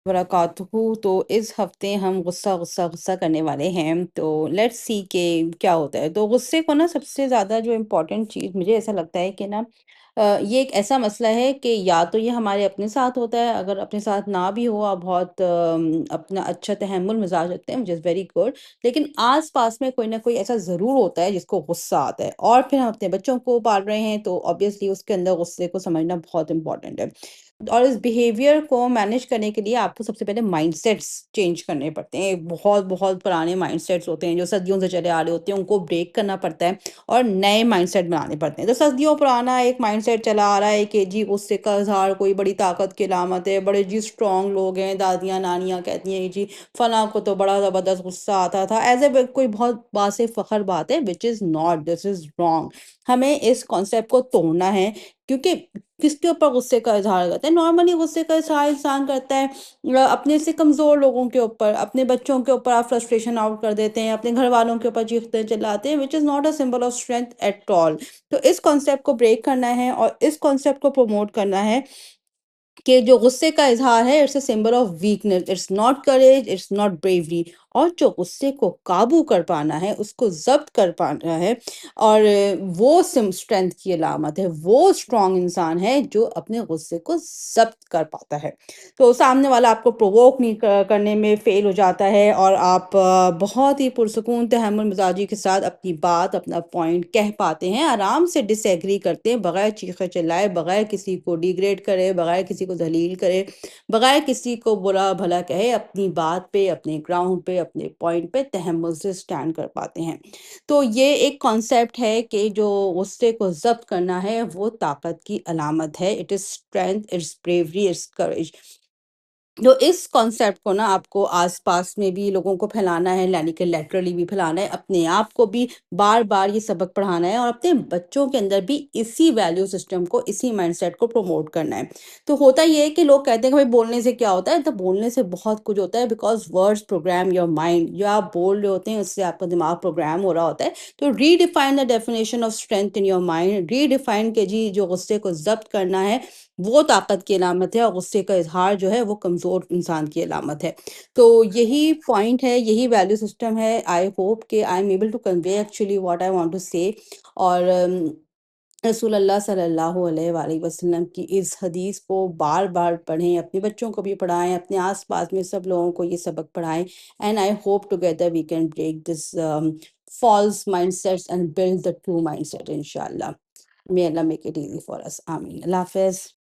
वबरकातुहू। तो इस हफ्ते हम गुस्सा गुस्सा गुस्सा करने वाले हैं, तो लेट्स सी कि क्या होता है। तो गुस्से को ना सबसे ज़्यादा जो इम्पोर्टेंट चीज़ मुझे ऐसा लगता है कि ना ये एक ऐसा मसला है कि या तो ये हमारे अपने साथ होता है, अगर अपने साथ ना भी हो, आप बहुत अपना अच्छा तहम्मुल मिजाज रखते हैं, विच इज़ वेरी गुड। लेकिन आस पास में कोई ना कोई ऐसा ज़रूर होता है जिसको गुस्सा आता है, और फिर हम अपने बच्चों को पाल रहे हैं तो ऑब्वियसली उसके अंदर गुस्से को समझना बहुत इंपॉर्टेंट है। और इस बिहेवियर को मैनेज करने के लिए आपको सबसे पहले माइंडसेट्स चेंज करने पड़ते हैं। बहुत बहुत पुराने माइंडसेट्स होते हैं जो सदियों से चले आ रहे होते हैं, उनको ब्रेक करना पड़ता है और नए माइंडसेट बनाने पड़ते हैं। तो सदियों पुराना एक माइंडसेट चला आ रहा है कि जी गुस्से का इजहार कोई बड़ी ताकत की अलामत है, बड़े जी स्ट्रांग लोग हैं, दादियाँ नानियाँ कहती हैं जी फलां को तो बड़ा ज़बरदस्त गुस्सा आता था, एज ए कोई बहुत बासे फखर बात है, which is not, this is wrong. हमें इस कॉन्सेप्ट को तोड़ना है, क्योंकि किसके ऊपर गुस्से का इज़हार करते हैं? नॉर्मली गुस्से का इज़हार इंसान करता है अपने से कमज़ोर लोगों के ऊपर, अपने बच्चों के ऊपर आप फ्रस्ट्रेशन आउट कर देते हैं, अपने घरवालों के ऊपर चीखते चिल्लाते हैं, which is not a symbol of strength at all. तो इस कॉन्सेप्ट को ब्रेक करना है और इस कॉन्सेप्ट को प्रमोट करना है कि जो गुस्से का इज़हार है it's a symbol of weakness, it's not courage, it's not bravery. और जो गुस्से को काबू कर पाना है, उसको ज़ब्त कर पाना है, और वो सिम स्ट्रेंथ की अलामत है, वो स्ट्रॉन्ग इंसान है जो अपने गुस्से को ज़ब्त कर पाता है। तो सामने वाला आपको प्रोवोक नहीं करने में फ़ेल हो जाता है, और आप बहुत ही पुरसुकून तहम्मुल मिजाजी के साथ अपनी बात, अपना पॉइंट कह पाते हैं, आराम से डिसएग्री करते हैं, बगैर चीखे चिल्लाए, बगैर किसी को डिग्रेड करे, बगैर किसी को ज़लील करे, बगैर किसी को बुरा भला कहे, अपनी बात पे, अपने ग्राउंड पे, अपने पॉइंट पे तहम्मुल से स्टैंड कर पाते हैं। तो ये एक कॉन्सेप्ट है कि जो गुस्से को ज़ब्त करना है वो ताकत की अलामत है। It is strength, it's bravery, it's courage. तो इस कॉन्सेप्ट को ना आपको आस-पास में भी लोगों को फैलाना है, यानी कि लैटरली भी फैलाना है, अपने आप को भी बार-बार ये सबक पढ़ाना है, और अपने बच्चों के अंदर भी इसी वैल्यू सिस्टम को, इसी माइंडसेट को प्रमोट करना है। तो होता ये है कि लोग कहते हैं कि भाई बोलने से क्या होता है? तो बोलने से बहुत कुछ होता है, because words programme your mind. जो आप बोल रहे होते हैं उससे आपका दिमाग प्रोग्राम हो रहा होता है। तो redefine the definition of strength in your mind. Redefine कि जी जो गुस्से को ज़ब्त करना है वो ताकत की अलामत है, और गुस्से का इज़हार जो है वो कमज़ोर इंसान की अलामत है। तो यही पॉइंट है, यही वैल्यू सिस्टम है। आई होप कि I am able to convey actually what I want to say. और रसूल अल्लाह सल्लल्लाहु अलैहि वसल्लम की इस हदीस को बार-बार पढ़ें, अपने बच्चों को भी पढ़ाएँ, अपने आस-पास में सब लोगों को ये सबक पढ़ाएँ, and I hope together we can break this false mindsets and build the true mindset, inshallah. May Allah make it easy for us. Ameen. Allah Hafiz.